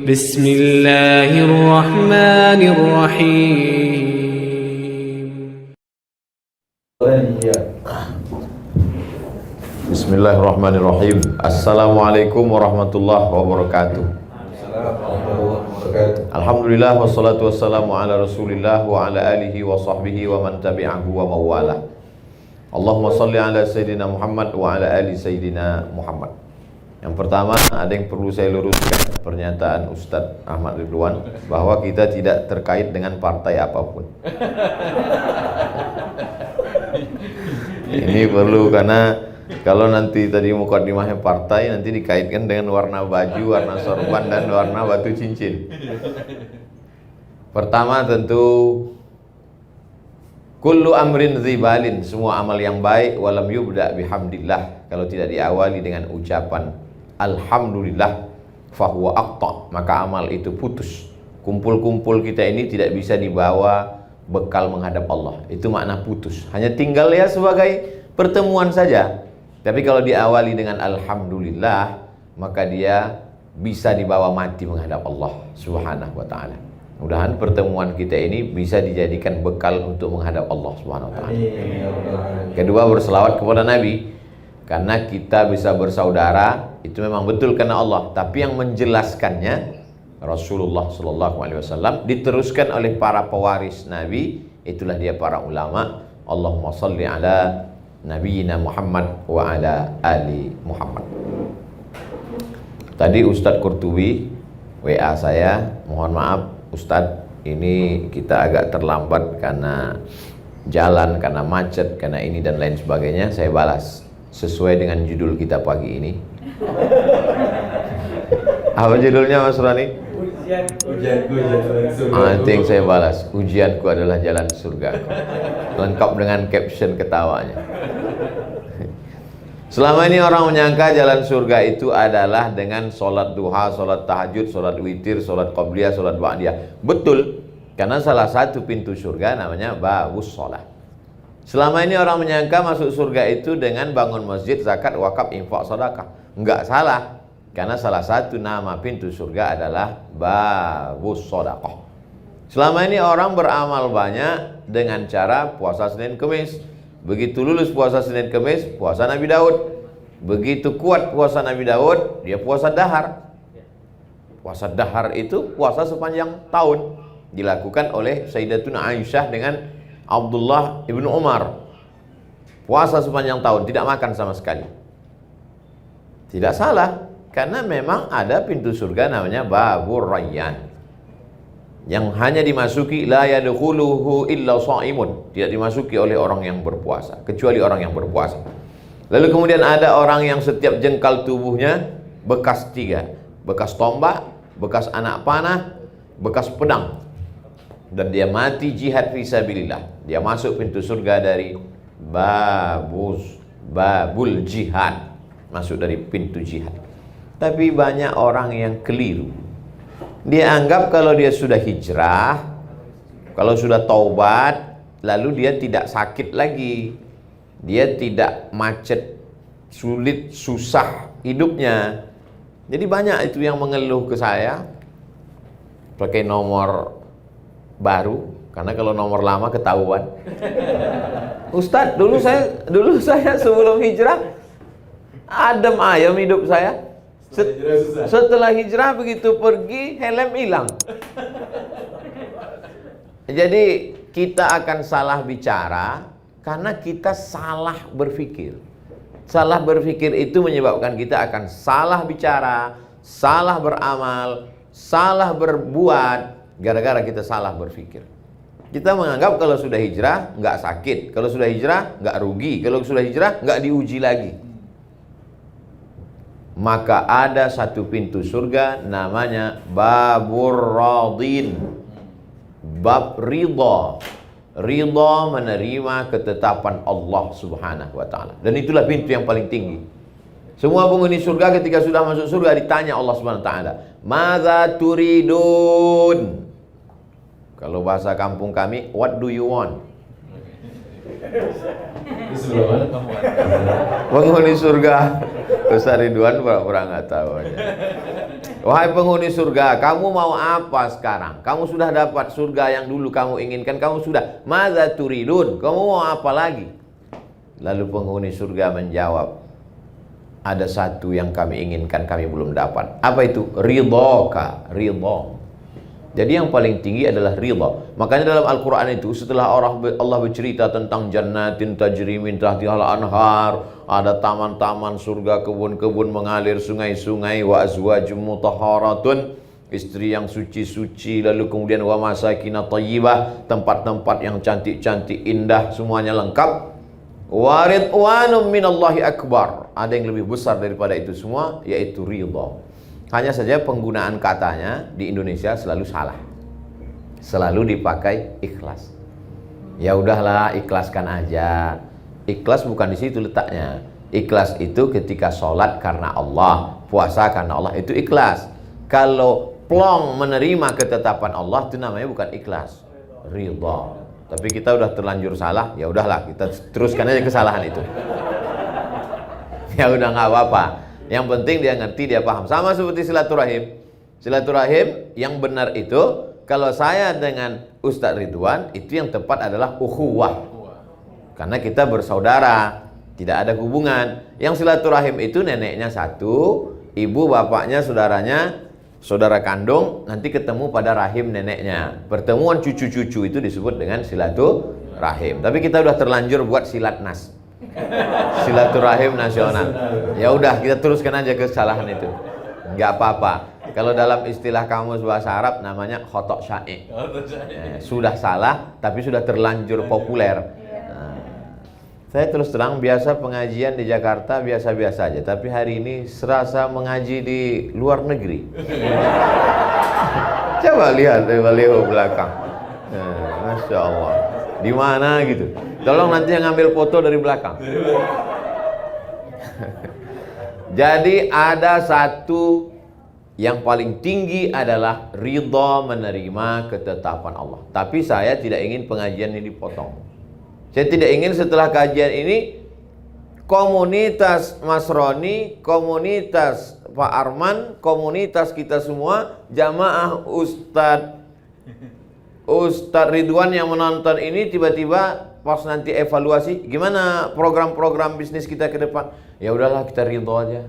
Bismillahirrahmanirrahim. Bismillahirrahmanirrahim. Assalamualaikum warahmatullahi wabarakatuh. Alhamdulillah wassalatu wassalamu ala Rasulillah wa ala alihi wa sahbihi wa man tabi'ahu wa mawalah. Allahumma salli ala Sayyidina Muhammad wa ala ali Sayyidina Muhammad. Yang pertama, ada yang perlu saya luruskan pernyataan Ustadz Ahmad Ridwan bahwa kita tidak terkait dengan partai apapun. Ini perlu, karena kalau nanti tadi mukadimahnya partai, nanti dikaitkan dengan warna baju, warna sorban, dan warna batu cincin. Pertama tentu kullu amrin dzibalin, semua amal yang baik walam yubda bihamdillah, kalau tidak diawali dengan ucapan alhamdulillah fahuwa aqta, maka amal itu putus. Kumpul-kumpul kita ini tidak bisa dibawa bekal menghadap Allah, itu makna putus. Hanya tinggal ya sebagai pertemuan saja. Tapi kalau diawali dengan alhamdulillah, maka dia bisa dibawa mati menghadap Allah subhanahu wa ta'ala. Mudah-mudahan pertemuan kita ini bisa dijadikan bekal untuk menghadap Allah subhanahu wa ta'ala. Kedua, berselawat kepada Nabi, karena kita bisa bersaudara itu memang betul karena Allah, tapi yang menjelaskannya Rasulullah sallallahu alaihi wasallam, diteruskan oleh para pewaris Nabi, itulah dia para ulama. Allahumma salli ala Nabiyyina Muhammad wa ala ali Muhammad. Tadi Ustadz Qurtubi WA saya, mohon maaf Ustadz, ini kita agak terlambat karena jalan, karena macet, karena ini dan lain sebagainya. Saya balas sesuai dengan judul kita pagi ini. Apa judulnya Mas Rani? Ujianku jalan surga. Nanti yang saya balas, ujianku adalah jalan surga. Lengkap dengan caption ketawanya. Selama ini orang menyangka jalan surga itu adalah dengan sholat duha, sholat tahajud, sholat witir, sholat qabliyah, sholat ba'diyah. Betul, karena salah satu pintu surga namanya babus sholat. Selama ini orang menyangka masuk surga itu dengan bangun masjid, zakat, wakaf, infak, sedekah. Enggak salah, karena salah satu nama pintu surga adalah babus sedekah. Selama ini orang beramal banyak dengan cara puasa Senin Kemis. Begitu lulus puasa Senin Kemis, puasa Nabi Daud. Begitu kuat puasa Nabi Daud, dia puasa dahar. Puasa dahar itu puasa sepanjang tahun, dilakukan oleh Sayyidatuna Aisyah dengan Abdullah ibnu Umar. Puasa sepanjang tahun, tidak makan sama sekali. Tidak salah, karena memang ada pintu surga namanya Babur Rayyan, yang hanya dimasuki la yadkhuluhu illa shaimun, tidak dimasuki oleh orang yang berpuasa, kecuali orang yang berpuasa. Lalu kemudian ada orang yang setiap jengkal tubuhnya bekas tiga, bekas tombak, bekas anak panah, bekas pedang, dan dia mati jihad fisabilillah. Dia masuk pintu surga dari babul jihad, masuk dari pintu jihad. Tapi banyak orang yang keliru. Dia anggap kalau dia sudah hijrah, kalau sudah taubat, lalu dia tidak sakit lagi, dia tidak macet, sulit, susah hidupnya. Jadi banyak itu yang mengeluh ke saya pakai nomor baru, karena kalau nomor lama ketahuan. Ustadz, dulu saya sebelum hijrah adem ayem hidup saya. Setelah hijrah begitu pergi, helm hilang. Jadi kita akan salah bicara karena kita salah berpikir. Salah berpikir itu menyebabkan kita akan salah bicara, salah beramal, salah berbuat, gara-gara kita salah berpikir. Kita menganggap kalau sudah hijrah nggak sakit, kalau sudah hijrah nggak rugi, kalau sudah hijrah nggak diuji lagi. Maka ada satu pintu surga namanya Babur Radin, bab ridha. Ridha menerima ketetapan Allah subhanahu wa ta'ala, dan itulah pintu yang paling tinggi. Semua penghuni surga ketika sudah masuk surga ditanya Allah subhanahu wa ta'ala, madza turidun? Kalau bahasa kampung kami, what do you want? Di sebelah mana kamu? Penghuni surga. Ustaz Ridwan pura-pura nggak tahu aja. Wahai penghuni surga, kamu mau apa sekarang? Kamu sudah dapat surga yang dulu kamu inginkan, kamu sudah. Madza turidun? Kamu mau apa lagi? Lalu penghuni surga menjawab, ada satu yang kami inginkan, kami belum dapat. Apa itu? Ridhoka, ridho. Jadi yang paling tinggi adalah ridha. Makanya dalam Al-Quran itu setelah Allah bercerita tentang jannatin tajri min tahtihal anhar, ada taman-taman surga, kebun-kebun mengalir, sungai-sungai, wa azwajum mutahharatun, istri yang suci-suci, lalu kemudian wa masakinat thayyibah, tempat-tempat yang cantik-cantik, indah, semuanya lengkap. Wa ridwanum minallahi akbar, ada yang lebih besar daripada itu semua, yaitu ridha. Hanya saja penggunaan katanya di Indonesia selalu salah. Selalu dipakai ikhlas. Ya udahlah, ikhlaskan aja. Ikhlas bukan di situ letaknya. Ikhlas itu ketika sholat karena Allah, puasa karena Allah, itu ikhlas. Kalau plong menerima ketetapan Allah, itu namanya bukan ikhlas, ridha. Tapi kita udah terlanjur salah, ya udahlah, kita teruskan aja kesalahan itu. Ya udah, nggak apa-apa. Yang penting dia ngerti, dia paham. Sama seperti silaturahim. Silaturahim yang benar itu, kalau saya dengan Ustadz Ridwan, itu yang tepat adalah ukhuwah. Karena kita bersaudara, tidak ada hubungan. Yang silaturahim itu neneknya satu, ibu bapaknya saudaranya, saudara kandung, nanti ketemu pada rahim neneknya. Pertemuan cucu-cucu itu disebut dengan silaturahim. Tapi kita udah terlanjur buat silatnas, silaturahim nasional. Ya udah, kita teruskan aja kesalahan itu. Nggak apa-apa. Kalau dalam istilah kamus bahasa Arab namanya khotok syai'. Sudah salah tapi sudah terlanjur populer. Nah, saya terus terang biasa pengajian di Jakarta biasa-biasa aja, tapi hari ini serasa mengaji di luar negeri. Coba lihat di baliho belakang. Masya Allah. Di mana gitu? Tolong nanti yang ngambil foto dari belakang. Jadi ada satu yang paling tinggi adalah ridha menerima ketetapan Allah. Tapi saya tidak ingin pengajian ini dipotong. Saya tidak ingin setelah kajian ini komunitas Mas Roni, komunitas Pak Arman, komunitas kita semua, jamaah Ustadz Ridwan yang menonton ini tiba-tiba pas nanti evaluasi, gimana program-program bisnis kita ke depan? Ya udahlah, kita ridho aja.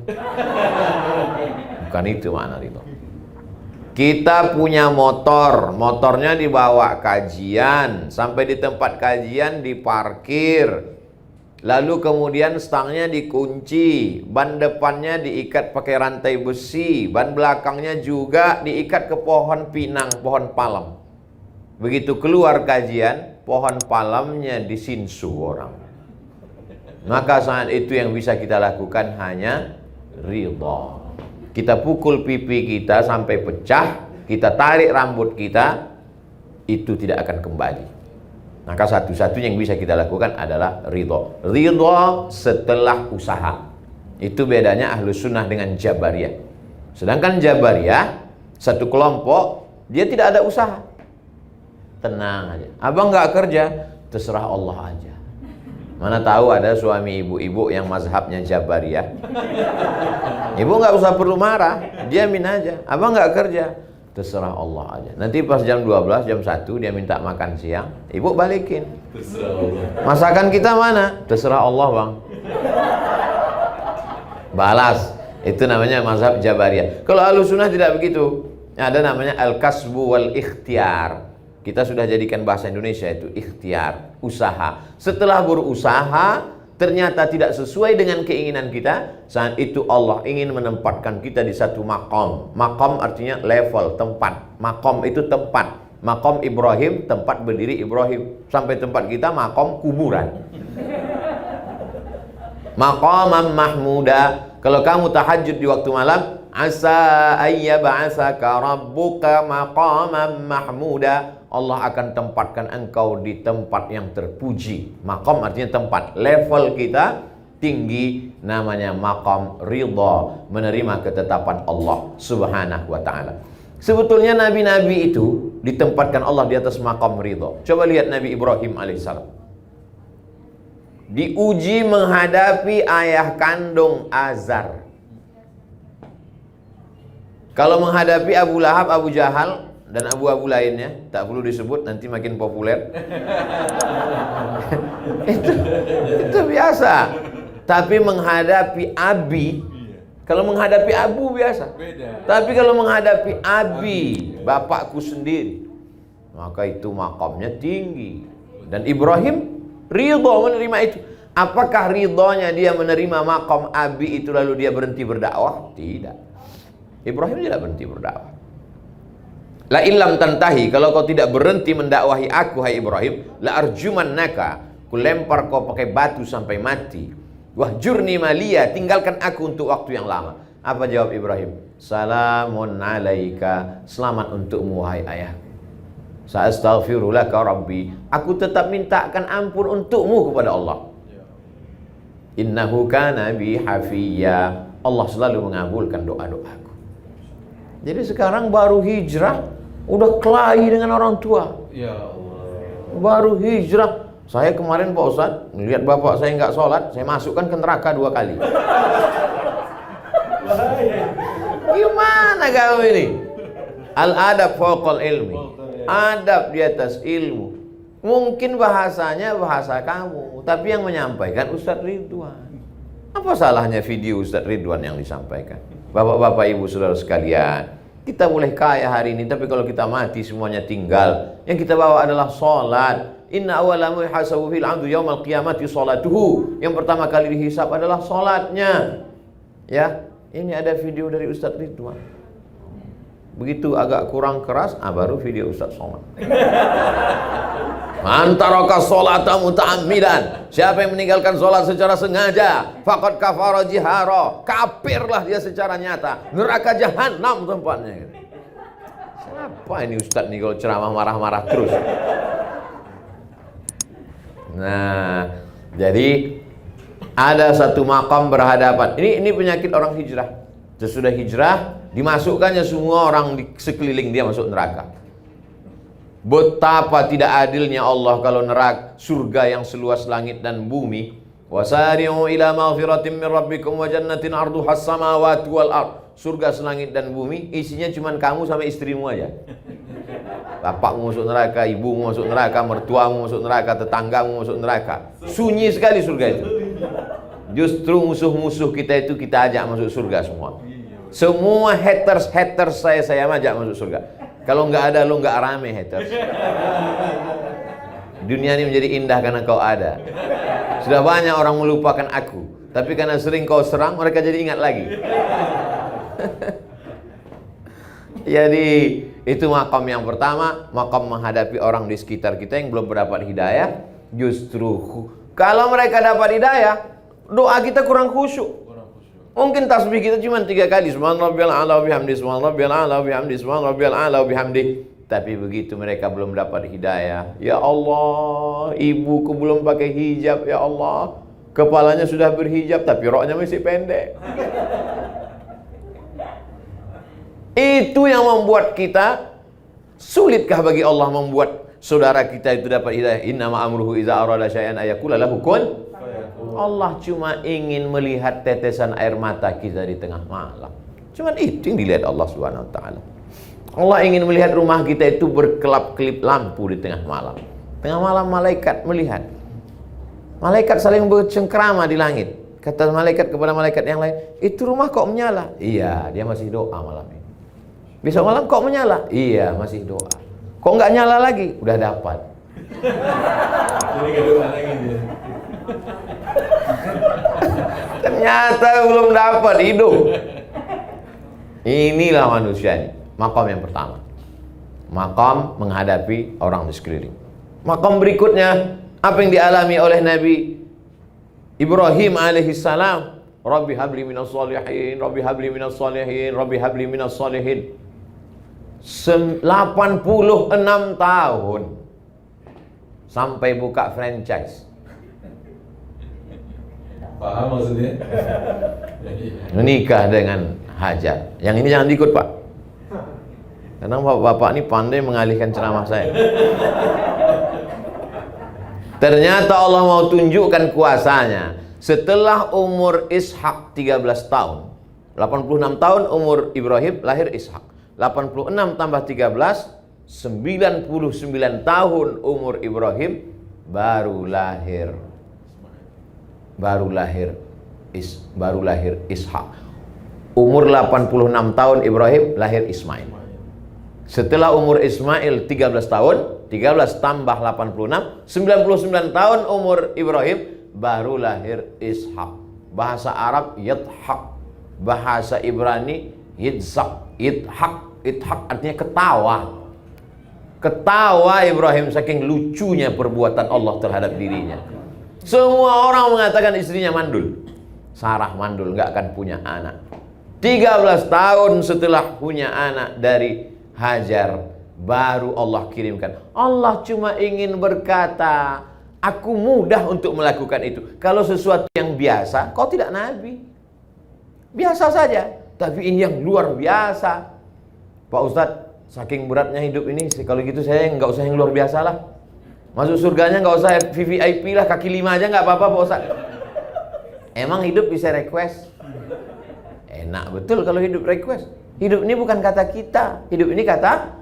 Bukan itu makna ridho. Kita punya motor, motornya dibawa kajian, sampai di tempat kajian diparkir, lalu kemudian stangnya dikunci, ban depannya diikat pakai rantai besi, ban belakangnya juga diikat ke pohon pinang, pohon palem. Begitu keluar kajian, pohon palemnya disinsu orang. Maka saat itu yang bisa kita lakukan hanya ridha. Kita pukul pipi kita sampai pecah, kita tarik rambut kita, itu tidak akan kembali. Maka satu-satunya yang bisa kita lakukan adalah ridha. Ridha setelah usaha. Itu bedanya Ahlus Sunnah dengan Jabariyah. Sedangkan Jabariyah, satu kelompok, dia tidak ada usaha. Tenang aja. Abang nggak kerja, terserah Allah aja. Mana tahu ada suami ibu-ibu yang mazhabnya Jabariyah. Ibu nggak usah perlu marah, diamin aja. Abang nggak kerja, terserah Allah aja. Nanti pas jam 12, jam 1 dia minta makan siang, ibu balikin. Terserah Allah. Masakan kita mana? Terserah Allah, bang. Balas. Itu namanya mazhab Jabariyah. Kalau Ahlus Sunnah tidak begitu. Ada namanya al-kasbu wal ikhtiar. Kita sudah jadikan bahasa Indonesia itu ikhtiar, usaha. Setelah berusaha ternyata tidak sesuai dengan keinginan kita, saat itu Allah ingin menempatkan kita di satu makom. Makom artinya level, tempat. Makom itu tempat. Makom Ibrahim, tempat berdiri Ibrahim. Sampai tempat kita makom kuburan. Maqaman mahmuda. Kalau kamu tahajud di waktu malam, asa ayyab'asaka rabbuka maqaman mahmuda. Allah akan tempatkan engkau di tempat yang terpuji. Maqam artinya tempat. Level kita tinggi, namanya maqam ridha, menerima ketetapan Allah Subhanahu wa ta'ala. Sebetulnya nabi-nabi itu ditempatkan Allah di atas maqam ridha. Coba lihat Nabi Ibrahim alaihissalam. diuji menghadapi ayah kandung Azar. Kalau menghadapi Abu Lahab, Abu Jahal, dan abu-abu lainnya, tak perlu disebut, nanti makin populer. itu biasa. Tapi menghadapi Abi, kalau menghadapi Abu biasa. Tapi kalau menghadapi Abi, bapakku sendiri, maka itu makamnya tinggi. Dan Ibrahim ridho menerima itu. Apakah ridhonya dia menerima makam Abi itu lalu dia berhenti berdakwah? Tidak. Ibrahim tidak berhenti berdakwah. La illam tantahi, kalau kau tidak berhenti mendakwahi aku, hai Ibrahim, la arjumannaka, ku lempar kau pakai batu sampai mati. Wahjurni maliya, tinggalkan aku untuk waktu yang lama. Apa jawab Ibrahim? Salamun alaika, selamat untukmu wahai ayah. Sa'astaghfiru laka rabbi, aku tetap mintakan ampun untukmu kepada Allah. Innahu kana bi hafiyya, Allah selalu mengabulkan doa-doaku. Jadi sekarang baru hijrah, udah kelahi dengan orang tua. Ya Allah. Baru hijrah. Saya kemarin Pak Ustadz, melihat bapak saya nggak sholat, saya masukkan ke neraka 2 kali. Gimana kau ini? Al-adab fawqal ilmi. Adab di atas ilmu. Mungkin bahasanya bahasa kamu, tapi yang menyampaikan Ustadz Ridwan. Apa salahnya video Ustadz Ridwan yang disampaikan? Bapak-bapak, ibu, saudara sekalian, kita boleh kaya hari ini, tapi kalau kita mati semuanya tinggal. Yang kita bawa adalah sholat. Inna awala muhasabu fil abdu yaumal qiyamati sholatuhu. Yang pertama kali dihisab adalah sholatnya. Ya, ini ada video dari Ustadz Ridwan. Begitu agak kurang keras, baru video Ustadz Somad. Man taraka sholata muta'ammidan, siapa yang meninggalkan sholat secara sengaja, faqad kafara jihara, kafirlah dia secara nyata, neraka jahanam tempatnya. Siapa ini Ustadz nih kalau ceramah marah-marah terus? Nah, jadi ada satu makam berhadapan. Ini penyakit orang hijrah. Sesudah hijrah, dimasukkannya semua orang di sekeliling dia masuk neraka. Betapa tidak adilnya Allah kalau neraka surga yang seluas langit dan bumi. Wasari'u ila maghfiratin min rabbikum wa jannatin 'arduhas samawati wal ard. Surga selangit dan bumi, isinya cuma kamu sama istrimu aja. Bapakmu masuk neraka, ibumu masuk neraka, mertuamu masuk neraka, tetanggamu masuk neraka. Sunyi sekali surga itu. Justru musuh-musuh kita itu kita ajak masuk surga semua. Semua haters saya ajak masuk surga. Kalau nggak ada lo nggak rame haters. Dunia ini menjadi indah karena kau ada. Sudah banyak orang melupakan aku, tapi karena sering kau serang mereka jadi ingat lagi. Jadi itu makam yang pertama, makam menghadapi orang di sekitar kita yang belum mendapat hidayah. Justru kalau mereka dapat hidayah, doa kita kurang khusyuk. Mungkin tasbih kita cuma 3 kali, subhanarabbiyal a'la wa bihamdi, subhanarabbiyal a'la wa bihamdi, subhanarabbiyal a'la wa bihamdi. Tapi begitu mereka belum dapat hidayah, ya Allah, ibuku belum pakai hijab, ya Allah, kepalanya sudah berhijab tapi roknya masih pendek. Itu yang membuat kita, sulitkah bagi Allah membuat saudara kita itu dapat hidayah? Innama amruhu iza arada syai'an ayaqula lahu kun. Allah cuma ingin melihat tetesan air mata kita di tengah malam. Cuma itu yang dilihat Allah Subhanahu wa taala. Allah ingin melihat rumah kita itu berkelap-kelip lampu di tengah malam. Tengah malam malaikat melihat. Malaikat saling bercengkrama di langit. Kata malaikat kepada malaikat yang lain, "Itu rumah kok menyala?" "Iya, dia masih doa malam ini." "Besok malam kok menyala?" "Iya, masih doa." "Kok nggak nyala lagi?" "Udah dapat." Jadi nggak doa lagi dia. Ternyata belum dapat hidup. Inilah manusia ini. Makam yang pertama, makam menghadapi orang di sekeliling. Makam berikutnya, apa yang dialami oleh Nabi Ibrahim alaihissalam? Rabbi habli minas salihin, Rabbi habli minas salihin, Rabbi habli minas salihin. 86 tahun sampai buka franchise. Paham maksudnya? Menikah dengan Hajar. Yang ini jangan diikut, Pak. Karena bapak-bapak ini pandai mengalihkan ceramah saya. Ternyata Allah mau tunjukkan kuasanya. Setelah umur Ishak 13 tahun, 86 tahun umur Ibrahim, lahir Ishak. 86 tambah 13, 99 tahun umur Ibrahim, baru lahir Ishak. Umur 86 tahun Ibrahim, lahir Ismail. Setelah umur Ismail 13 tahun, 13 tambah 86, 99 tahun umur Ibrahim, baru lahir Ishak. Bahasa Arab Yidhak, bahasa Ibrani Yitzhak. Idhak artinya ketawa. Ketawa Ibrahim saking lucunya perbuatan Allah terhadap dirinya. Semua orang mengatakan istrinya mandul. Sarah mandul, nggak akan punya anak. 13 tahun setelah punya anak dari Hajar, baru Allah kirimkan. Allah cuma ingin berkata, aku mudah untuk melakukan itu. Kalau sesuatu yang biasa, kau tidak nabi. Biasa saja. Tapi ini yang luar biasa. Pak Ustadz, saking beratnya hidup ini, kalau gitu saya nggak usah yang luar biasa lah. Masuk surganya nggak usah VVIP lah, kaki 5 aja nggak apa-apa Pak Ustadz. Emang hidup bisa request? Enak betul kalau hidup request. Hidup ini bukan kata kita, hidup ini kata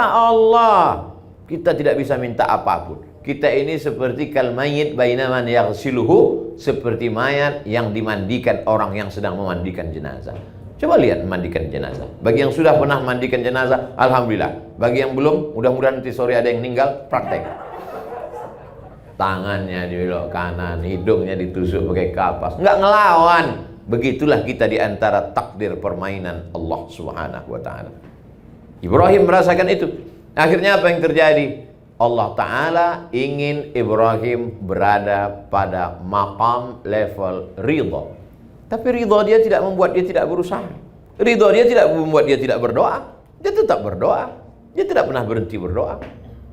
Allah. Kita tidak bisa minta apapun. Kita ini seperti kal mayyit baina man yaghsiluhu, seperti mayat yang dimandikan orang yang sedang memandikan jenazah. Coba lihat memandikan jenazah. Bagi yang sudah pernah memandikan jenazah, alhamdulillah. Bagi yang belum, mudah-mudahan nanti sore ada yang meninggal, praktek. Tangannya dibelok kanan, hidungnya ditusuk pakai kapas, nggak ngelawan. Begitulah kita di antara takdir permainan Allah Subhanahu wa taala. Ibrahim merasakan itu. Akhirnya apa yang terjadi? Allah Ta'ala ingin Ibrahim berada pada maqam level ridha. Tapi ridha dia tidak membuat dia tidak berusaha. Ridha dia tidak membuat dia tidak berdoa. Dia tetap berdoa. Dia tidak pernah berhenti berdoa.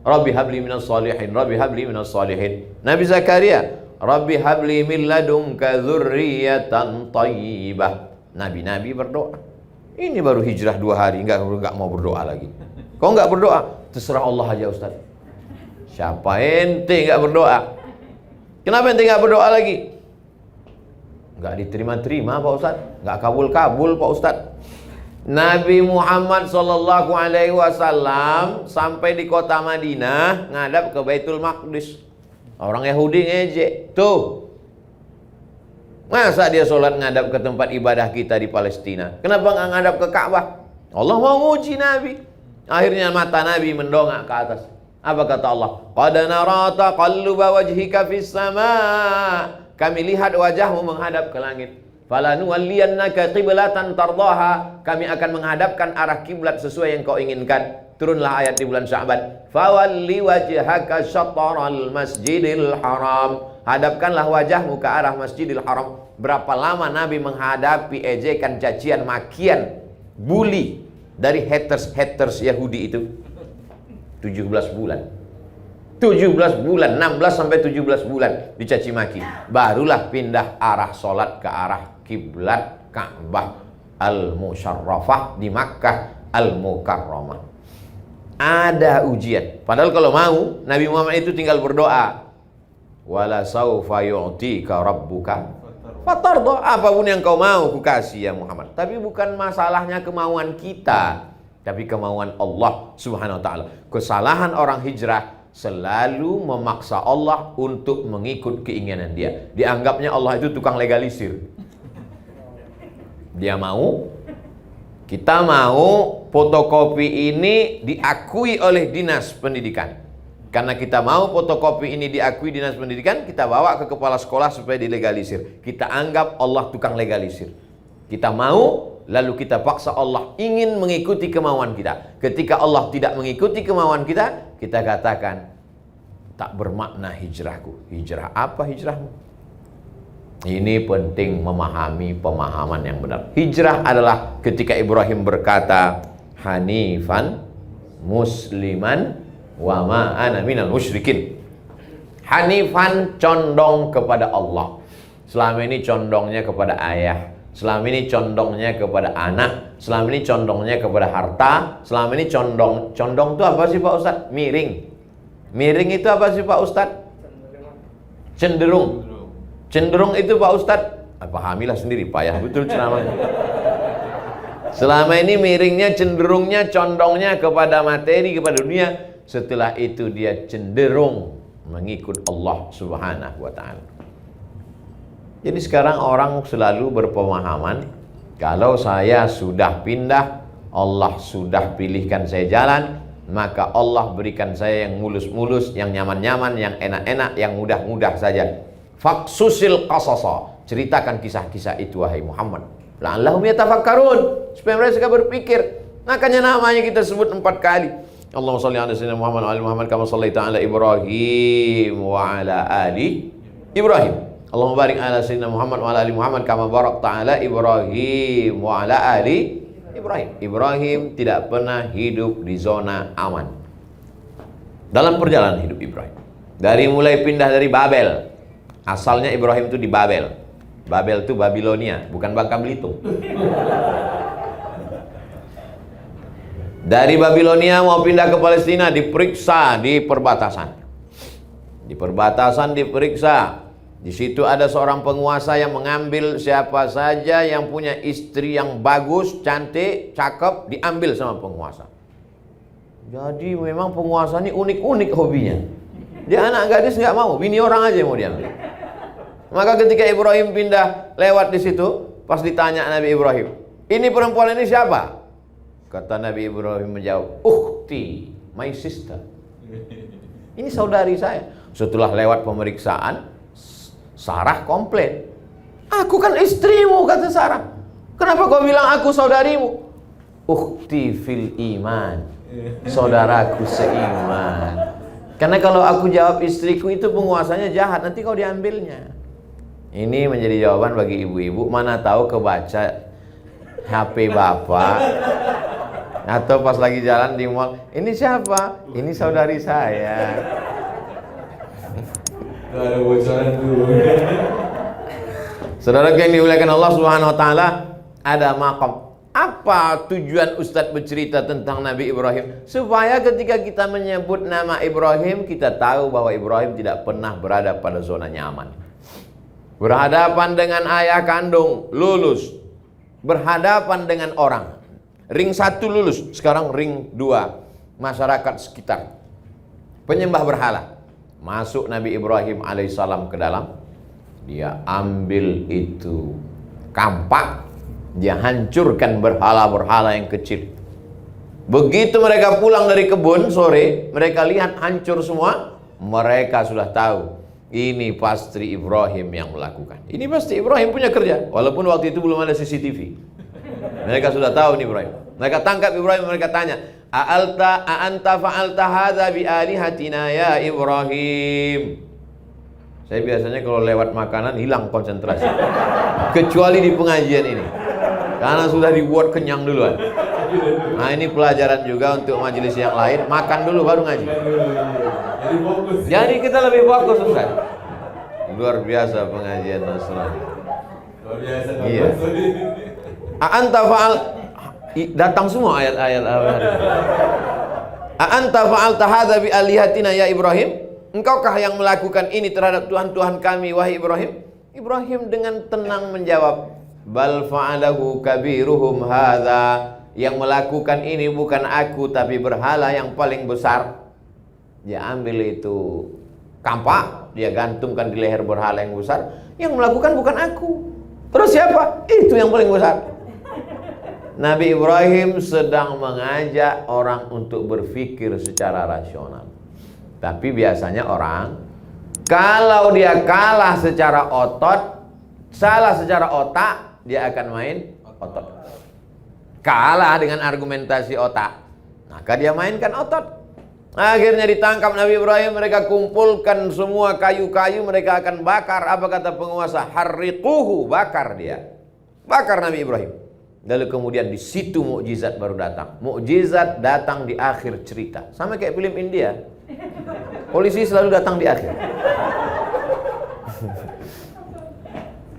Rabbi habli minas salihin, Rabbi habli minas salihin. Nabi Zakaria, Rabbi habli min ladunka dzurriyyatan thayyibah. Nabi-nabi berdoa. Ini baru hijrah 2 hari, enggak mau berdoa lagi. Kau enggak berdoa? Terserah Allah aja Ustaz. Siapa ente enggak berdoa? Kenapa ente enggak berdoa lagi? Enggak diterima-terima Pak Ustaz, enggak kabul-kabul Pak Ustaz. Nabi Muhammad sallallahu alaihi wasallam sampai di kota Madinah ngadap ke Baitul Maqdis. Orang Yahudi ngejek. Tuh. Masa dia sholat ngadap ke tempat ibadah kita di Palestina? Kenapa enggak ngadap ke Ka'bah? Allah mau nguji Nabi. Akhirnya mata Nabi mendongak ke atas. Apa kata Allah? Qad nara taqalluba wajhika fis sama'. Kami lihat wajahmu menghadap ke langit. Falanuwalliyannaka qiblatan tardaha. Kami akan menghadapkan arah kiblat sesuai yang kau inginkan. Turunlah ayat di bulan Sya'ban. Fawalli wajhaka syatral masjidil haram. Hadapkanlah wajahmu ke arah Masjidil Haram. Berapa lama Nabi menghadapi ejekan, cacian, makian, bully dari haters Yahudi itu? 17 bulan. 17 bulan, 16 sampai 17 bulan dicaci maki. Barulah pindah arah solat ke arah kiblat Ka'bah Al-Musyarrafah di Makkah Al-Mukarramah. Ada ujian. Padahal kalau mau, Nabi Muhammad itu tinggal berdoa. Wala saufa yu'tika rabbuka fatarda. Apapun yang kau mau ku kasih ya Muhammad. Tapi bukan masalahnya kemauan kita, tapi kemauan Allah Subhanahu wa taala. Kesalahan orang hijrah selalu memaksa Allah untuk mengikut keinginan dia. Dianggapnya Allah itu tukang legalisir. Dia mau, kita mau fotokopi ini diakui oleh dinas pendidikan. Karena kita mau fotokopi ini diakui dinas pendidikan, kita bawa ke kepala sekolah supaya dilegalisir. Kita anggap Allah tukang legalisir. Kita mau, lalu kita paksa Allah ingin mengikuti kemauan kita. Ketika Allah tidak mengikuti kemauan kita, kita katakan, tak bermakna hijrahku. Hijrah apa hijrahmu? Ini penting memahami pemahaman yang benar. Hijrah adalah ketika Ibrahim berkata, Hanifan musliman wa ma ana minal musyrikin. Hanifan condong kepada Allah. Selama ini condongnya kepada ayah, selama ini condongnya kepada anak, selama ini condongnya kepada harta, selama ini condong itu apa sih Pak Ustadz? Miring. Miring itu apa sih Pak Ustadz? Cenderung. Cenderung itu Pak Ustadz, pahamilah sendiri, payah betul ceramahnya. Selama ini miringnya, cenderungnya, condongnya kepada materi, kepada dunia. Setelah itu dia cenderung mengikut Allah Subhanahu wa ta'ala. Jadi sekarang orang selalu berpemahaman, kalau saya sudah pindah, Allah sudah pilihkan saya jalan, maka Allah berikan saya yang mulus-mulus, yang nyaman-nyaman, yang enak-enak, yang mudah-mudah saja. Faksusil qasasa, ceritakan kisah-kisah itu wahai Muhammad, la'allahum yatafakkarun, supaya mereka berpikir. Makanya namanya kita sebut 4 kali. Allahumma shalli ala sayyidina Muhammad wa ali Muhammad kama shallaita ala Ibrahim wa ala ali Ibrahim. Allahumma barik ala sayyidina Muhammad wa ala ali Muhammad kama barakta ala Ibrahim wa ala ali Ibrahim. Ibrahim tidak pernah hidup di zona aman dalam perjalanan hidup Ibrahim. Dari mulai pindah dari Babel. Asalnya Ibrahim itu di Babel. Babel itu Babilonia, bukan Bangka Belitung. Dari Babilonia mau pindah ke Palestina, diperiksa di perbatasan. Di perbatasan diperiksa. Di situ ada seorang penguasa yang mengambil siapa saja yang punya istri yang bagus, cantik, cakep, diambil sama penguasa. Jadi memang penguasa ini unik-unik hobinya. Dia anak gadis nggak mau, bini orang aja yang mau diambil. Maka ketika Ibrahim pindah lewat di situ, pas ditanya Nabi Ibrahim, ini perempuan ini siapa? Kata Nabi Ibrahim menjawab, ukhti, my sister. Ini saudari saya. Setelah lewat pemeriksaan, Sarah komplain. Aku kan istrimu, kata Sarah. Kenapa kau bilang aku saudarimu? Ukhti fil iman, saudaraku seiman. Karena kalau aku jawab istriku itu penguasanya jahat, nanti kau diambilnya. Ini menjadi jawaban bagi ibu-ibu. Mana tahu kebaca HP bapak, atau pas lagi jalan di mall, ini siapa? Ini saudari saya. Ada bocoran dulu. Saudara yang dimuliakan Allah Subhanahu wa taala, ada maqam. Apa tujuan Ustadz bercerita tentang Nabi Ibrahim? Supaya ketika kita menyebut nama Ibrahim, kita tahu bahwa Ibrahim tidak pernah berada pada zona nyaman. Berhadapan dengan ayah kandung, lulus. Berhadapan dengan orang. Ring 1 lulus, sekarang ring 2. Masyarakat sekitar. Penyembah berhala. Masuk Nabi Ibrahim alaihissalam ke dalam. Dia ambil itu kampak. Dia hancurkan berhala-berhala yang kecil. Begitu mereka pulang dari kebun sore, mereka lihat hancur semua. Mereka sudah tahu, ini pasti Ibrahim yang melakukan. Ini pasti Ibrahim punya kerja. Walaupun waktu itu belum ada CCTV. Mereka sudah tahu ini Ibrahim. Mereka tangkap Ibrahim, mereka tanya, a'anta fa'alta hadza bi alihatina ya Ibrahim. Saya biasanya kalau lewat makanan hilang konsentrasi. Kecuali di pengajian ini. Karena sudah dibuat kenyang duluan. Nah, ini pelajaran juga untuk majelis yang lain. Makan dulu baru ngaji. Jadi fokus. Jadi kita lebih fokus, Ustaz. Luar biasa pengajian Nasrani. Luar biasa. Iya. A'anta fa'al, datang semua ayat-ayat. A'anta fa'alta hadza bi alihatina ya Ibrahim? Engkaukah yang melakukan ini terhadap Tuhan-Tuhan kami wahai Ibrahim? Ibrahim dengan tenang menjawab, bal fa'alahu kabiruhum hadza. Yang melakukan ini bukan aku, tapi berhala yang paling besar. Dia ambil itu kampak, dia gantungkan di leher berhala yang besar. Yang melakukan bukan aku. Terus siapa? Itu yang paling besar. Nabi Ibrahim sedang mengajak orang untuk berpikir secara rasional. Tapi biasanya orang, kalau dia kalah secara otot, salah secara otak, dia akan main otot. Kalah dengan argumentasi otak, maka dia mainkan otot. Akhirnya ditangkap Nabi Ibrahim. Mereka kumpulkan semua kayu-kayu, mereka akan bakar. Apa kata penguasa? Harriquhu, bakar dia. Bakar Nabi Ibrahim. Lalu kemudian di situ mukjizat baru datang. Mukjizat datang di akhir cerita. Sama kayak film India. Polisi selalu datang di akhir.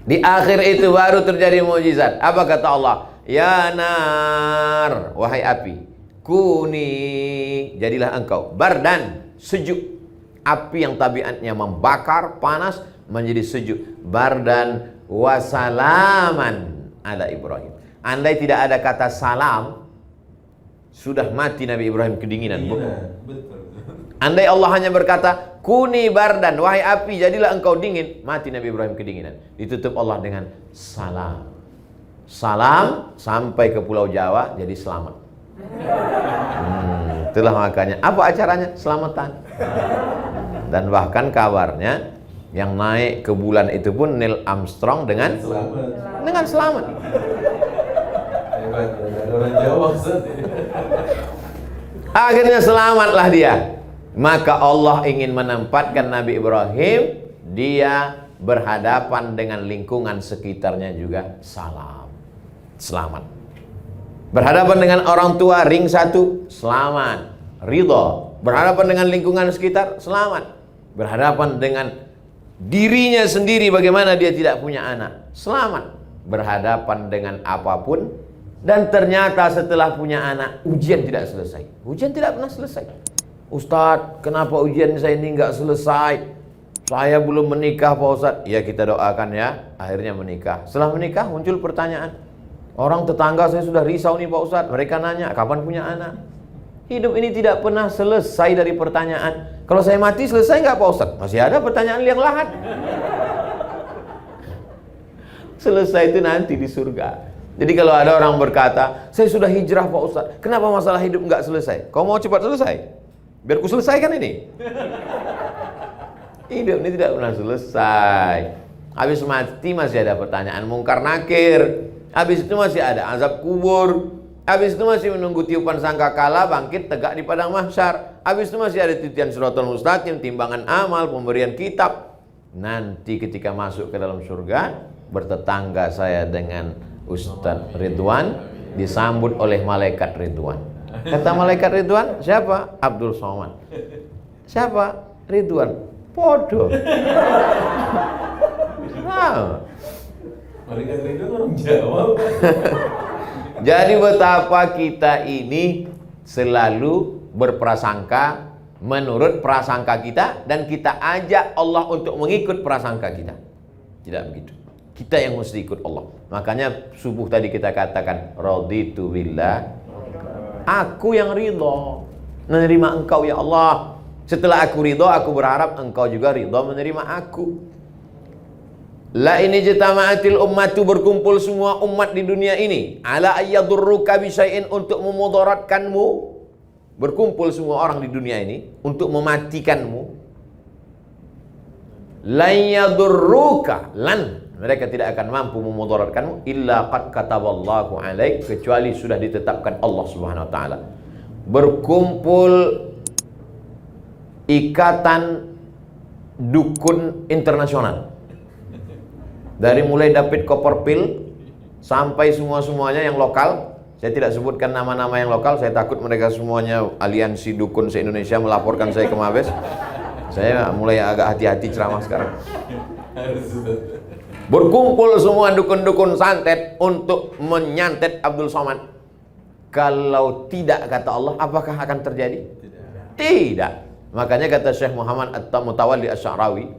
Di akhir itu baru terjadi mukjizat. Apa kata Allah? Ya nar, wahai api, kuni, jadilah engkau bardan, sejuk. Api yang tabiatnya membakar, panas, menjadi sejuk. Bardan wasalaman ala Ibrahim. Andai tidak ada kata salam, sudah mati Nabi Ibrahim kedinginan. Betul. Andai Allah hanya berkata, kuni bardan, wahai api, jadilah engkau dingin, mati Nabi Ibrahim kedinginan. Ditutup Allah dengan salam. Salam sampai ke Pulau Jawa jadi selamat. Itulah makanya. Apa acaranya? Selamatan. Dan bahkan kabarnya yang naik ke bulan itu pun Neil Armstrong dengan selamat. Hebat, ada orang Jawa Ustaz. Akhirnya selamatlah dia. Maka Allah ingin menempatkan Nabi Ibrahim, dia berhadapan dengan lingkungan sekitarnya juga selamat. Berhadapan dengan orang tua ring 1, selamat, ridho. Berhadapan dengan lingkungan sekitar, selamat. Berhadapan dengan dirinya sendiri, bagaimana dia tidak punya anak, selamat. Berhadapan dengan apapun, dan ternyata setelah punya anak, ujian tidak selesai. Ujian tidak pernah selesai. Ustadz, kenapa ujian saya ini nggak selesai? Saya belum menikah Pak Ustadz. Ya, kita doakan ya, akhirnya menikah. Setelah menikah muncul pertanyaan. Orang tetangga saya sudah risau nih Pak Ustadz. Mereka nanya, kapan punya anak? Hidup ini tidak pernah selesai dari pertanyaan. Kalau saya mati selesai nggak Pak Ustadz? Masih ada pertanyaan liang lahat. Selesai itu nanti di surga. Jadi kalau ada orang berkata, saya sudah hijrah Pak Ustadz, kenapa masalah hidup nggak selesai? Kau mau cepat selesai? Biar ku selesaikan ini. Hidup ini tidak pernah selesai. Habis mati masih ada pertanyaan mungkar nakir. Habis itu masih ada azab kubur. Habis itu masih menunggu tiupan sangkakala bangkit tegak di padang mahsyar. Habis itu masih ada titian siratal mustaqim, timbangan amal, pemberian kitab. Nanti ketika masuk ke dalam surga, bertetangga saya dengan Ustadz Ridwan, disambut oleh malaikat Ridwan. Kata malaikat Ridwan, siapa? Abdul Somad. Siapa? Ridwan. Podo. Nah. Malaikat Ridwan orang Jawa. Jadi betapa kita ini selalu berprasangka menurut prasangka kita, dan kita ajak Allah untuk mengikut prasangka kita. Tidak begitu. Kita yang mesti ikut Allah. Makanya subuh tadi kita katakan raditu billah. Aku yang ridho menerima engkau ya Allah. Setelah aku ridho, aku berharap engkau juga ridho menerima aku. La ini jitama'atil ummatu, berkumpul semua umat di dunia ini, ala ayyadurruka bisyai'in, untuk memudaratkanmu. Berkumpul semua orang di dunia ini untuk mematikanmu. Lan yadurruka, mereka tidak akan mampu memudaratkanmu illa qad kataballahu alaik, kecuali sudah ditetapkan Allah Subhanahu wa taala. Berkumpul ikatan dukun internasional. Dari mulai David Copperfield sampai semua-semuanya yang lokal. Saya tidak sebutkan nama-nama yang lokal, saya takut mereka semuanya aliansi dukun se-Indonesia melaporkan saya ke Mabes. Saya mulai agak hati-hati ceramah sekarang. Berkumpul semua dukun-dukun santet untuk menyantet Abdul Somad. Kalau tidak, kata Allah, apakah akan terjadi? Tidak. Makanya kata Syekh Muhammad At-Mutawalli Asy-Sya'rawi,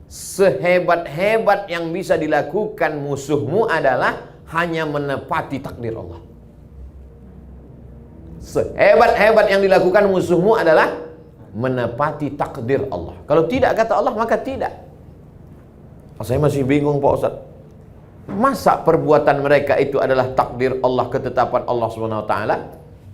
sehebat-hebat yang bisa dilakukan musuhmu adalah hanya menepati takdir Allah. Sehebat-hebat yang dilakukan musuhmu adalah menepati takdir Allah. Kalau tidak, kata Allah, maka tidak. Saya masih bingung Pak Ustadz. Masa perbuatan mereka itu adalah takdir Allah, ketetapan Allah Subhanahu wa taala?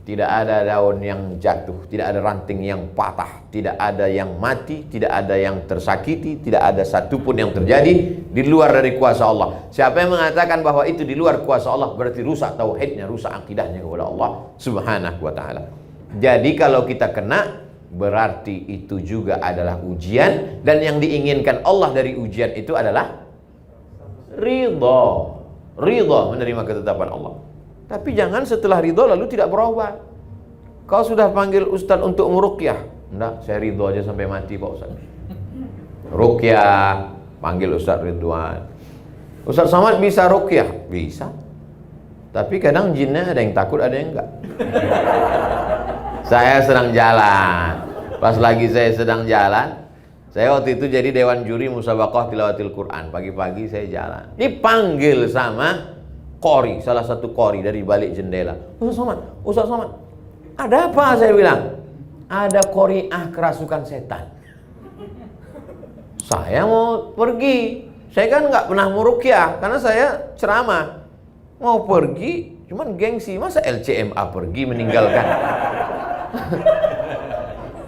Tidak ada daun yang jatuh, tidak ada ranting yang patah, tidak ada yang mati, tidak ada yang tersakiti, tidak ada satupun yang terjadi di luar dari kuasa Allah. Siapa yang mengatakan bahwa itu di luar kuasa Allah, berarti rusak tauhidnya, rusak akidahnya kepada Allah Subhanahu wa taala. Jadi kalau kita kena, berarti itu juga adalah ujian, dan yang diinginkan Allah dari ujian itu adalah ridho menerima ketetapan Allah. Tapi jangan setelah ridho lalu tidak berubah. Kau sudah panggil Ustadz untuk meruqyah, enggak, saya ridho aja sampai mati Pak Ustadz. Ruqyah, panggil Ustadz Ridwan. Ustadz Somad bisa ruqyah? Bisa. Tapi kadang jinnya ada yang takut, ada yang enggak. Saya sedang jalan, Pas lagi saya sedang jalan, saya waktu itu jadi dewan juri musabaqah tilawatil Quran. Pagi-pagi saya jalan, dipanggil sama qori, salah satu qori dari balik jendela. Ustaz Somad, ada apa? Saya bilang, ada qori'ah kerasukan setan. Saya mau pergi. Saya kan nggak pernah muruqyah karena saya ceramah. Mau pergi, cuman gengsi. Masa LCMA pergi meninggalkan?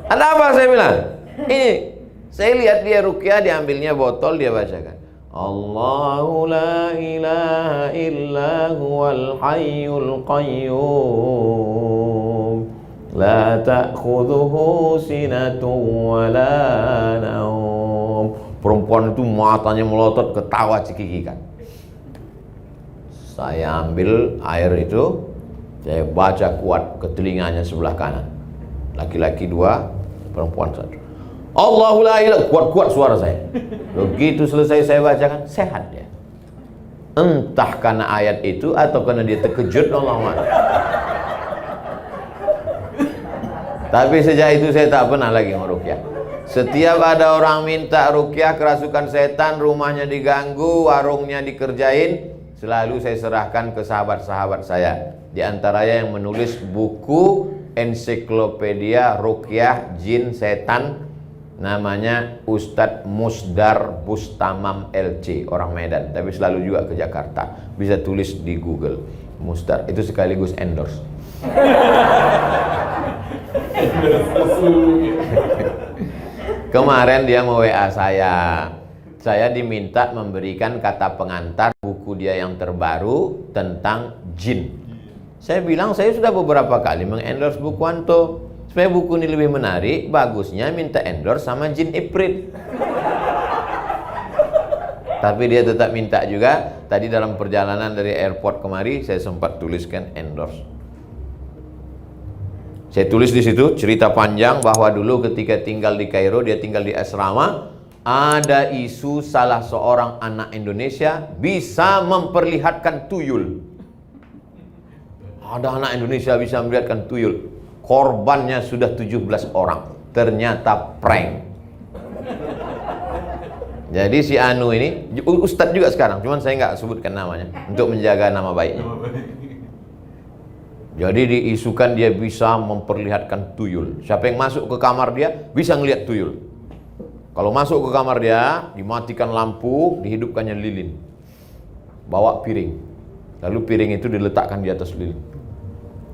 Ada apa? Saya bilang, ini saya lihat dia ruqyah, diambilnya botol, dia bacakan, Allahu la ilaha illa huwal hayyul qayyum la ta'khudhuhu sinatun wa la naum. Perempuan itu matanya melotot, ketawa cekikikan. Saya ambil air itu, saya baca kuat ke telinganya sebelah kanan. Laki-laki 2, perempuan 1. Allahu la ilaha, kuat-kuat suara saya. Begitu selesai saya bacakan, sehat dia. Entah karena ayat itu atau karena dia terkejut, Allah maaf. Tapi sejak itu saya tak pernah lagi meruqyah. Setiap ada orang minta ruqyah kerasukan setan, rumahnya diganggu, warungnya dikerjain, selalu saya serahkan ke sahabat-sahabat saya. Di antaranya yang menulis buku ensiklopedia ruqyah jin setan, namanya Ustadz Musdar Bustamam LC, orang Medan, tapi selalu juga ke Jakarta. Bisa tulis di Google Musdar, itu sekaligus endorse. Kemarin dia mau WA saya diminta memberikan kata pengantar buku dia yang terbaru tentang jin. Saya bilang saya sudah beberapa kali mengendorse buku antum. Supaya buku ini lebih menarik, bagusnya minta endorse sama jin Ifrit. Tapi dia tetap minta juga. Tadi dalam perjalanan dari airport kemari, saya sempat tuliskan endorse. Saya tulis di situ cerita panjang bahwa dulu ketika tinggal di Kairo, dia tinggal di asrama, ada isu salah seorang anak Indonesia bisa memperlihatkan tuyul. Ada anak Indonesia bisa memperlihatkan tuyul. Korbannya sudah 17 orang. Ternyata prank. Jadi si Anu ini ustadz juga sekarang, cuman saya nggak sebutkan namanya untuk menjaga nama baiknya. Jadi diisukan dia bisa memperlihatkan tuyul. Siapa yang masuk ke kamar dia bisa ngelihat tuyul. Kalau masuk ke kamar dia, dimatikan lampu, dihidupkannya lilin. Bawa piring. Lalu piring itu diletakkan di atas lilin.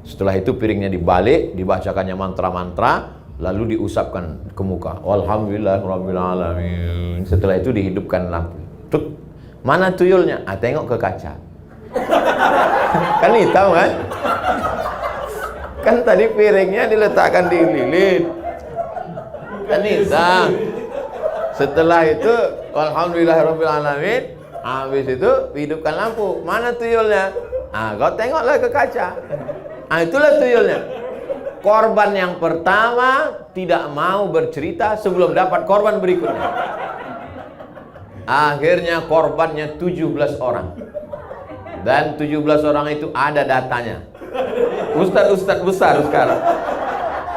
Setelah itu piringnya dibalik, dibacakannya mantra-mantra, lalu diusapkan ke muka. Walhamdulillahirabbil alamin. Setelah itu dihidupkan lampu. Tuk, mana tuyulnya? Ah, tengok ke kaca. Kan hitam kan? Kan tadi piringnya diletakkan di lilin. Kan hitam. Setelah itu alhamdulillahirabbil alamin, habis itu hidupkan lampu. Mana tuyulnya? Ah, kau tengoklah ke kaca. Ah, itulah tuyulnya. Korban yang pertama tidak mau bercerita sebelum dapat korban berikutnya. Akhirnya korbannya 17 orang. Dan 17 orang itu ada datanya. Ustadz-ustadz besar sekarang.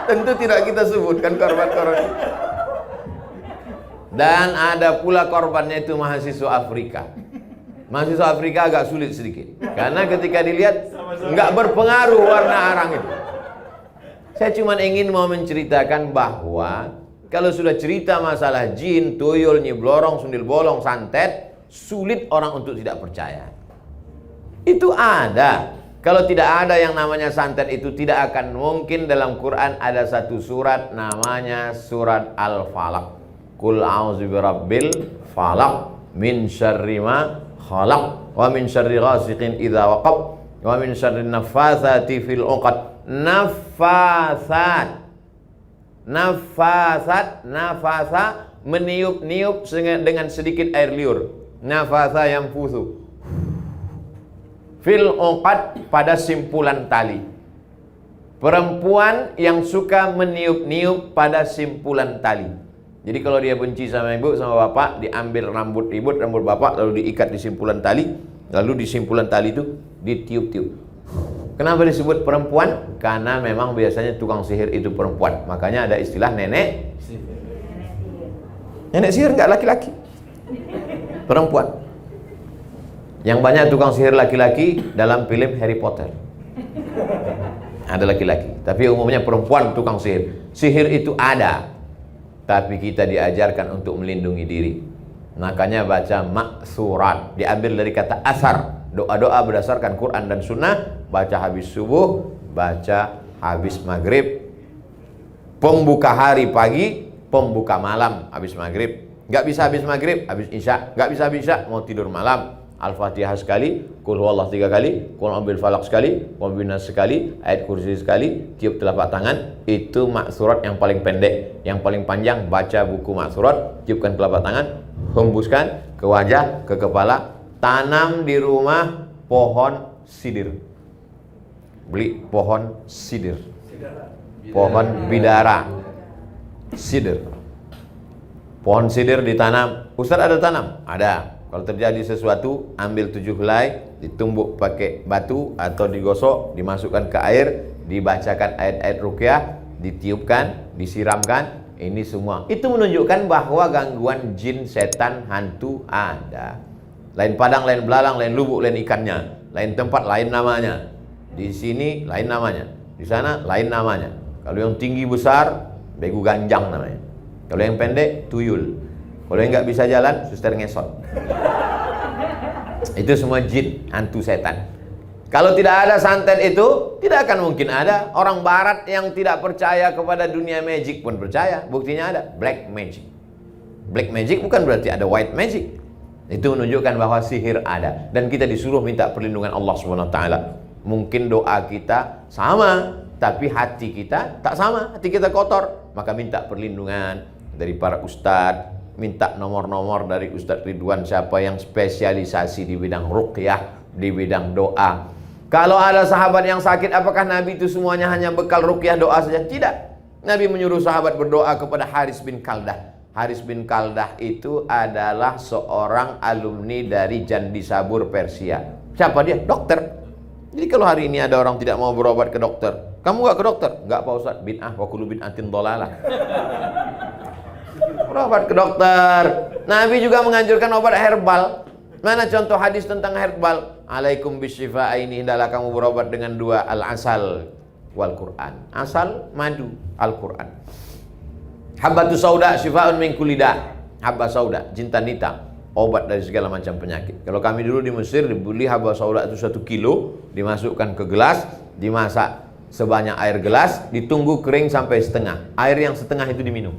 Tentu tidak kita sebutkan korban-korban. Dan ada pula korbannya itu mahasiswa Afrika. Mahasiswa Afrika agak sulit sedikit. Karena ketika dilihat nggak berpengaruh warna arang itu. Saya cuma ingin mau menceritakan bahwa kalau sudah cerita masalah jin, tuyul, nyi blorong, sundil bolong, santet, sulit orang untuk tidak percaya. Itu ada. Kalau tidak ada yang namanya santet itu, tidak akan mungkin dalam Quran ada satu surat namanya surat Al-Falaq. Qul a'udzu birabbil falaq min syarri ma khalaq wa min syarri ghasiqin idza waqab wa min syarri naffatsati fil 'uqad. Nafasat, nafasa, meniup-niup dengan sedikit air liur. Nafasa yang fusu. Fil uqad, pada simpulan tali. Perempuan yang suka meniup-niup pada simpulan tali. Jadi kalau dia benci sama ibu, sama bapak, diambil rambut ibu, rambut bapak, lalu diikat di simpulan tali, lalu di simpulan tali itu ditiup-tiup. Kenapa disebut perempuan? Karena memang biasanya tukang sihir itu perempuan. Makanya ada istilah nenek. Nenek sihir nggak laki-laki, perempuan. Yang banyak tukang sihir laki-laki dalam film Harry Potter. Ada laki-laki, tapi umumnya perempuan tukang sihir. Sihir itu ada, tapi kita diajarkan untuk melindungi diri. Makanya baca maksurat, diambil dari kata asar. Doa-doa berdasarkan Quran dan Sunnah. Baca habis subuh, baca habis maghrib, pembuka hari pagi, pembuka malam habis maghrib. Gak bisa habis maghrib, habis isya. Gak bisa habis isya, mau tidur malam, Al-Fatihah sekali, Qul huwallah 3 kali, Qul a'udzu falaq sekali, Qul binas sekali, ayat kursi sekali, tiup telapak tangan. Itu maksurat yang paling pendek. Yang paling panjang baca buku maksurat, tiupkan telapak tangan, hembuskan ke wajah, ke kepala. Tanam di rumah pohon sidir. Beli pohon sidir, pohon bidara, sidir. Pohon sidir ditanam. Ustaz ada tanam? Ada. Kalau terjadi sesuatu, ambil 7 helai, ditumbuk pakai batu atau digosok, dimasukkan ke air, dibacakan ayat-ayat ruqyah, ditiupkan, disiramkan. Ini semua. Itu menunjukkan bahwa gangguan jin, setan, hantu ada. Lain padang, lain belalang, lain lubuk, lain ikannya. Lain tempat, lain namanya. Di sini, lain namanya. Di sana, lain namanya. Kalau yang tinggi besar, begu ganjang namanya. Kalau yang pendek, tuyul. Kalau yang nggak bisa jalan, suster ngesot. Itu semua jin, hantu setan. Kalau tidak ada santet itu, tidak akan mungkin ada. Orang barat yang tidak percaya kepada dunia magic pun percaya. Buktinya ada, black magic. Black magic bukan berarti ada white magic. Itu menunjukkan bahwa sihir ada. Dan kita disuruh minta perlindungan Allah SWT. Mungkin doa kita sama, tapi hati kita tak sama. Hati kita kotor. Maka minta perlindungan dari para ustadz. Minta nomor-nomor dari Ustadz Ridwan. Siapa yang spesialisasi di bidang ruqyah, di bidang doa. Kalau ada sahabat yang sakit, apakah Nabi itu semuanya hanya bekal ruqyah doa saja? Tidak. Nabi menyuruh sahabat berdoa kepada Haris bin Kaldah. Haris bin Kaldah itu adalah seorang alumni dari Jandi Sabur Persia. Siapa dia? Dokter. Jadi kalau hari ini ada orang tidak mau berobat ke dokter, kamu gak ke dokter? Gak Pak Ustaz, bid'ah wa kullu bid'atin dhalalah. Berobat ke dokter. Nabi juga menganjurkan obat herbal. Mana contoh hadis tentang herbal? Alaikum bisyifa ini, hendaklah kamu berobat dengan 2, al-asal wal Quran. Asal, madu, Al-Quran. Habbatus sauda syifa'un min kulli da'. Habba sauda, jintan hitam, obat dari segala macam penyakit. Kalau kami dulu di Mesir dibeli habba sauda itu 1 kilo, dimasukkan ke gelas, dimasak sebanyak air gelas, ditunggu kering sampai setengah. Air yang setengah itu diminum.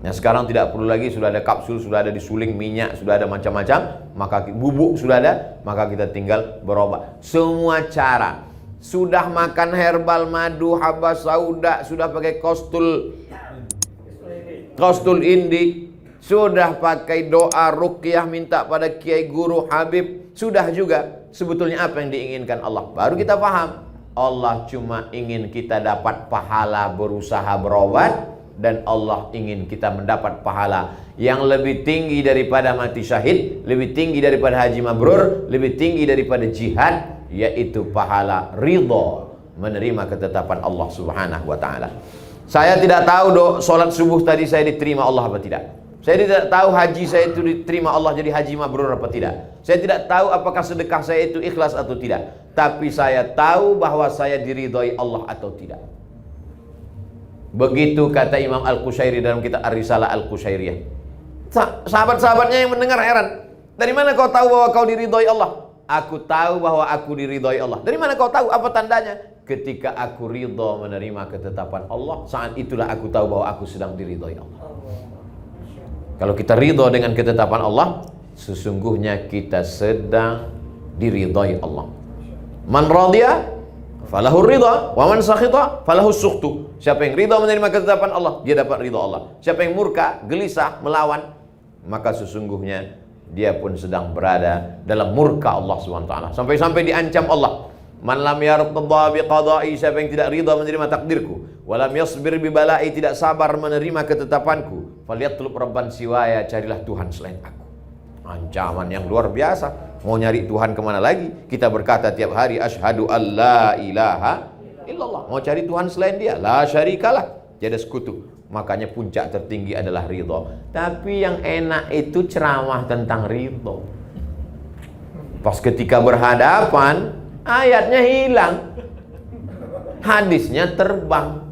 Nah sekarang tidak perlu lagi, sudah ada kapsul, sudah ada disuling minyak, sudah ada macam-macam, maka bubuk sudah ada, maka kita tinggal berobat. Semua cara. Sudah makan herbal, madu, habba sauda, sudah pakai kostul indik, sudah pakai doa ruqyah, minta pada kiai guru habib, sudah juga. Sebetulnya apa yang diinginkan Allah? Baru kita paham. Allah cuma ingin kita dapat pahala berusaha berobat, dan Allah ingin kita mendapat pahala yang lebih tinggi daripada mati syahid, lebih tinggi daripada haji mabrur, lebih tinggi daripada jihad, yaitu pahala ridho, menerima ketetapan Allah Subhanahu wa taala. Saya tidak tahu sholat subuh tadi saya diterima Allah apa tidak. Saya tidak tahu haji saya itu diterima Allah jadi haji mabrur apa tidak. Saya tidak tahu apakah sedekah saya itu ikhlas atau tidak. Tapi saya tahu bahwa saya diridhoi Allah atau tidak. Begitu kata Imam Al-Qushairi dalam kitab Ar-Risalah Al-Qushairiyah. Sahabat-sahabatnya yang mendengar heran. Dari mana kau tahu bahwa kau diridhoi Allah? Aku tahu bahwa aku diridhoi Allah. Dari mana kau tahu? Apa tandanya? Ketika aku ridho menerima ketetapan Allah, saat itulah aku tahu bahwa aku sedang diridhoi Allah. Kalau kita ridho dengan ketetapan Allah, sesungguhnya kita sedang diridhoi Allah. Man radhiya falahu ridha, wa man sakhita falahu sukhtu. Siapa yang ridha menerima ketetapan Allah, dia dapat ridha Allah. Siapa yang murka, gelisah, melawan, maka sesungguhnya dia pun sedang berada dalam murka Allah SWT. Sampai-sampai diancam Allah. Man lam yartadha biqada'i, siapa yang tidak ridha menerima takdirku, walam yasbir bi bala'i, tidak sabar menerima ketetapanku, falyatlub rabban siwaya, carilah Tuhan selain aku. Ancaman yang luar biasa. Mau nyari Tuhan kemana lagi? Kita berkata tiap hari, asyhadu alla ilaha illallah. Mau cari Tuhan selain dia, la syarikalah, tiada sekutu. Makanya puncak tertinggi adalah ridho. Tapi yang enak itu ceramah tentang ridho. Pas ketika berhadapan, ayatnya hilang, hadisnya terbang.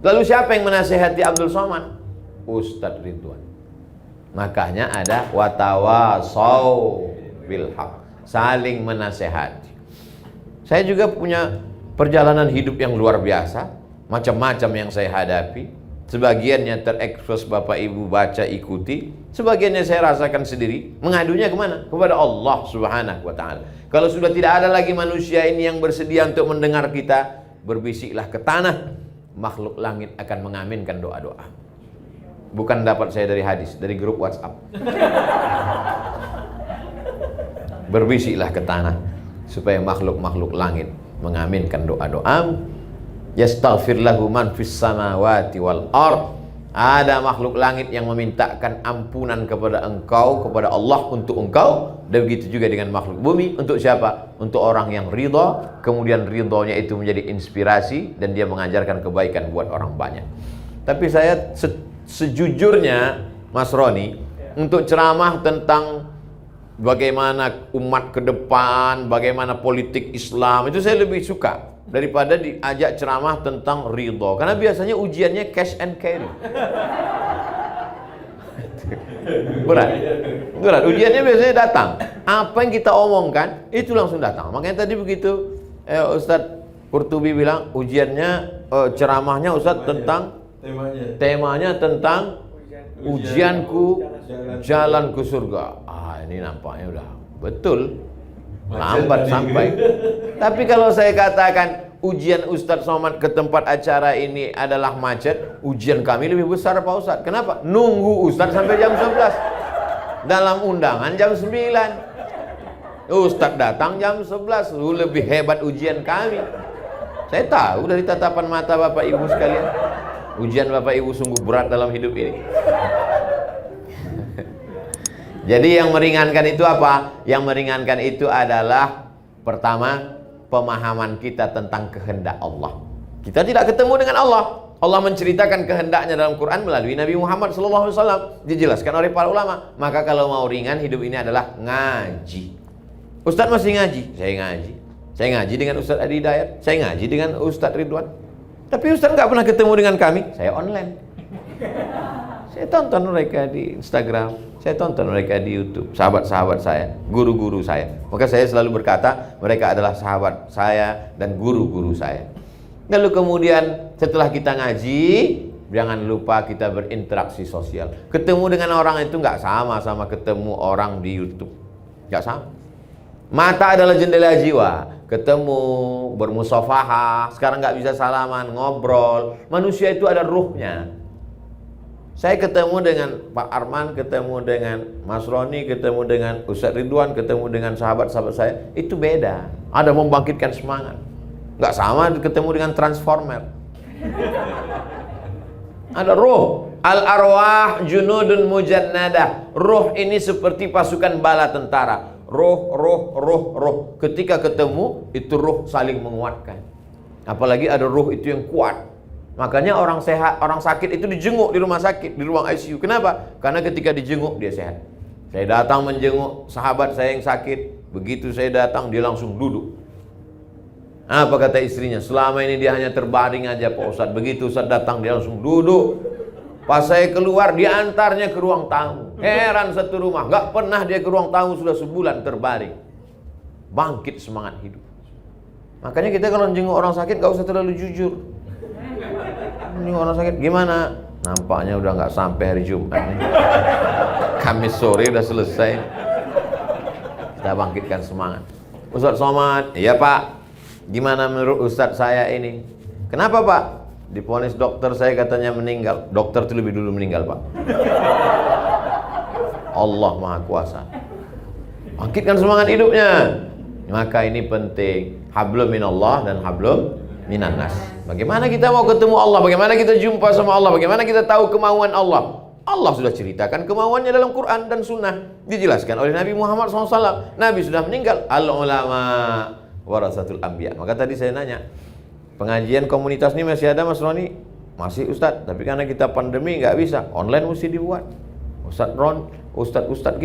Lalu siapa yang menasihati Abdul Somad? Ustadz Ridwan. Makanya ada watawasau bil haq, saling menasehati. Saya juga punya perjalanan hidup yang luar biasa, macam-macam yang saya hadapi. Sebagiannya terekspos Bapak Ibu baca ikuti, sebagiannya saya rasakan sendiri. Mengadunya kemana? Kepada Allah Subhanahu wa ta'ala. Kalau sudah tidak ada lagi manusia ini yang bersedia untuk mendengar kita, berbisiklah ke tanah, makhluk langit akan mengaminkan doa-doa. Bukan dapat saya dari hadis, dari grup WhatsApp. Berbisiklah ke tanah supaya makhluk-makhluk langit mengaminkan doa-doa. Yastaghfir lahu man fis samawati wal ard. Ada makhluk langit yang memintakan ampunan kepada engkau, kepada Allah untuk engkau. Dan begitu juga dengan makhluk bumi. Untuk siapa? Untuk orang yang ridha, kemudian ridhonya itu menjadi inspirasi dan dia mengajarkan kebaikan buat orang banyak. Tapi saya sejujurnya, Mas Roni, untuk ceramah tentang bagaimana umat ke depan, bagaimana politik Islam, itu saya lebih suka daripada diajak ceramah tentang ridho. Karena biasanya ujiannya cash and carry. Berat. Ujiannya biasanya datang. Apa yang kita omongkan, itu langsung datang. Makanya tadi begitu Ustadz Qurtubi bilang, ujiannya, ceramahnya Ustadz tentang temanya tentang ujianku jalan ke surga. Ini nampaknya udah betul, lambat sampai. Tapi kalau saya katakan ujian Ustadz Somad ke tempat acara ini adalah macet, ujian kami lebih besar Pak Ustadz. Kenapa? Nunggu Ustadz sampai jam 11. Dalam undangan jam 9. Ustadz datang jam 11. Lebih hebat ujian kami. Saya tahu dari tatapan mata Bapak Ibu sekalian. Ujian Bapak Ibu sungguh berat dalam hidup ini. Jadi yang meringankan itu apa? Yang meringankan itu adalah pertama, pemahaman kita tentang kehendak Allah. Kita tidak ketemu dengan Allah. Allah menceritakan kehendaknya dalam Quran melalui Nabi Muhammad SAW. Dijelaskan oleh para ulama. Maka kalau mau ringan hidup ini adalah ngaji. Ustadz masih ngaji? Saya ngaji. Saya ngaji dengan Ustadz Adi Hidayat. Saya ngaji dengan Ustadz Ridwan. Tapi Ustadz nggak pernah ketemu dengan kami. Saya online. Saya tonton mereka di Instagram. Saya tonton mereka di YouTube. Sahabat-sahabat saya, guru-guru saya. Maka saya selalu berkata, mereka adalah sahabat saya dan guru-guru saya. Lalu kemudian setelah kita ngaji, jangan lupa kita berinteraksi sosial. Ketemu dengan orang itu nggak sama ketemu orang di YouTube. Nggak sama. Mata adalah jendela jiwa. Ketemu, bermusafahah. Sekarang nggak bisa salaman, ngobrol. Manusia itu ada ruhnya. Saya ketemu dengan Pak Arman, ketemu dengan Mas Roni, ketemu dengan Ustadz Ridwan, ketemu dengan sahabat-sahabat saya. Itu beda. Ada membangkitkan semangat. Nggak sama ketemu dengan transformer. Ada ruh. Al-arwah junudun mujannadah. Ruh ini seperti pasukan bala tentara. Ruh. Ketika ketemu, itu ruh saling menguatkan. Apalagi ada ruh itu yang kuat. Makanya orang sehat, orang sakit itu dijenguk di rumah sakit, di ruang ICU. Kenapa? Karena ketika dijenguk dia sehat. Saya datang menjenguk sahabat saya yang sakit. Begitu saya datang dia langsung duduk. Apa kata istrinya? Selama ini dia hanya terbaring aja Pak Ustadz. Begitu Ustadz datang dia langsung duduk. Pas saya keluar dia antarnya ke ruang tamu. Heran satu rumah, gak pernah dia ke ruang tamu sudah sebulan terbaring. Bangkit semangat hidup. Makanya kita kalau menjenguk orang sakit gak usah terlalu jujur. Ini orang sakit gimana? Nampaknya udah nggak sampai hari Jumat nih. Kamis sore udah selesai. Kita bangkitkan semangat. Ustadz Somad, iya Pak. Gimana menurut Ustadz saya ini? Kenapa Pak? Divonis dokter saya katanya meninggal. Dokter itu lebih dulu meninggal Pak. Allah Maha Kuasa. Bangkitkan semangat hidupnya. Maka ini penting. Hablum minallah dan hablum minannas. Bagaimana kita mau ketemu Allah? Bagaimana kita jumpa sama Allah? Bagaimana kita tahu kemauan Allah? Allah sudah ceritakan kemauannya dalam Quran dan Sunnah, dijelaskan oleh Nabi Muhammad SAW. Nabi sudah meninggal. Al ulama warasatul anbiya. Maka tadi saya nanya, pengajian komunitas ini masih ada Mas Roni? Masih Ustadz, tapi karena kita pandemi nggak bisa, online mesti dibuat. Ustadz Ron, Ustadz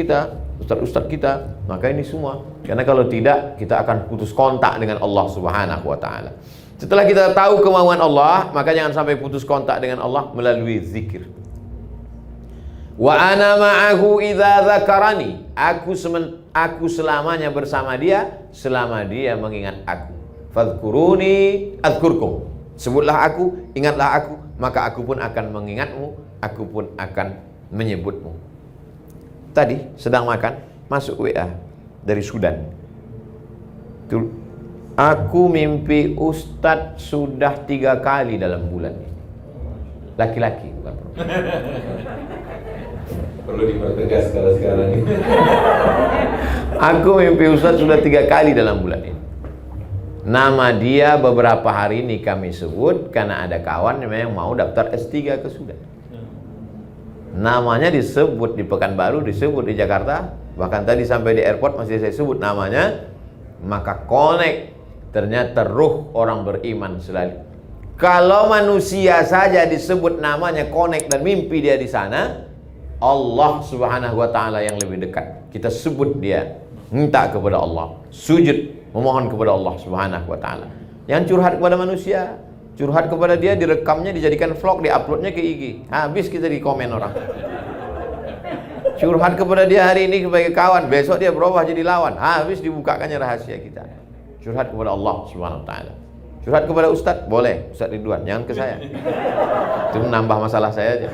kita, maka ini semua. Karena kalau tidak, kita akan putus kontak dengan Allah Subhanahu wa Ta'ala. Setelah kita tahu kemauan Allah, maka jangan sampai putus kontak dengan Allah melalui zikir. Wa ana ma'ahu idza dzakarani. Aku selamanya bersama dia selama dia mengingat aku. Fadhkuruni adzkurkum. Sebutlah aku, ingatlah aku, maka aku pun akan mengingatmu, aku pun akan menyebutmu. Tadi sedang makan, masuk WA dari Sudan. Aku mimpi Ustadz sudah 3 kali dalam bulan ini. Laki-laki bukan perempuan. Perlu dipertegas kalau sekarang ini. Aku mimpi Ustadz sudah 3 kali dalam bulan ini. Nama dia beberapa hari ini kami sebut karena ada kawan yang mau daftar S3 ke Sudan. Namanya disebut di Pekanbaru, disebut di Jakarta, bahkan tadi sampai di airport masih saya sebut namanya. Maka connect, ternyata ruh orang beriman selalu. Kalau manusia saja disebut namanya, connect dan mimpi dia di sana, Allah Subhanahu wa Ta'ala yang lebih dekat. Kita sebut dia, minta kepada Allah, sujud, memohon kepada Allah Subhanahu wa Ta'ala. Yang curhat kepada manusia, curhat kepada dia, direkamnya, dijadikan vlog, diuploadnya ke IG. Habis kita di komen orang. Curhat kepada dia hari ini sebagai kawan, besok dia berubah jadi lawan. Habis dibukakannya rahasia kita. Curhat kepada Allah Subhanahu wa Ta'ala. Curhat kepada Ustadz, boleh, Ustadz Ridwan, jangan ke saya. Itu menambah masalah saya aja.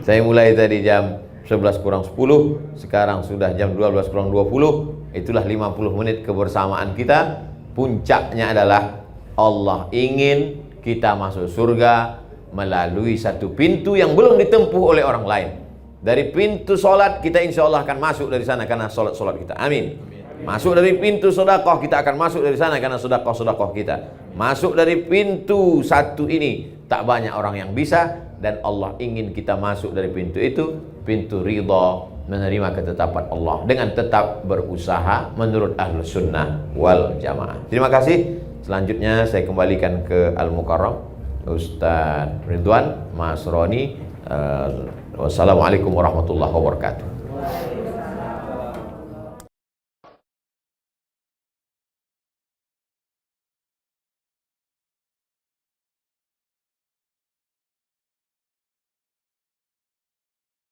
Saya mulai tadi jam 11 kurang 10, sekarang sudah jam 12 kurang 20. Itulah 50 menit kebersamaan kita. Puncaknya adalah Allah ingin kita masuk surga melalui satu pintu yang belum ditempuh oleh orang lain. Dari pintu solat kita insya Allah akan masuk dari sana karena solat kita. Amin. Masuk dari pintu sedekah kita akan masuk dari sana karena sedekah kita. Masuk dari pintu satu ini tak banyak orang yang bisa, dan Allah ingin kita masuk dari pintu itu, pintu ridha, menerima ketetapan Allah dengan tetap berusaha menurut Ahlus Sunnah wal Jamaah. Terima kasih. Selanjutnya saya kembalikan ke Al-Mukarram Ustadz Ridwan, Mas Roni. Wassalamualaikum warahmatullahi wabarakatuh.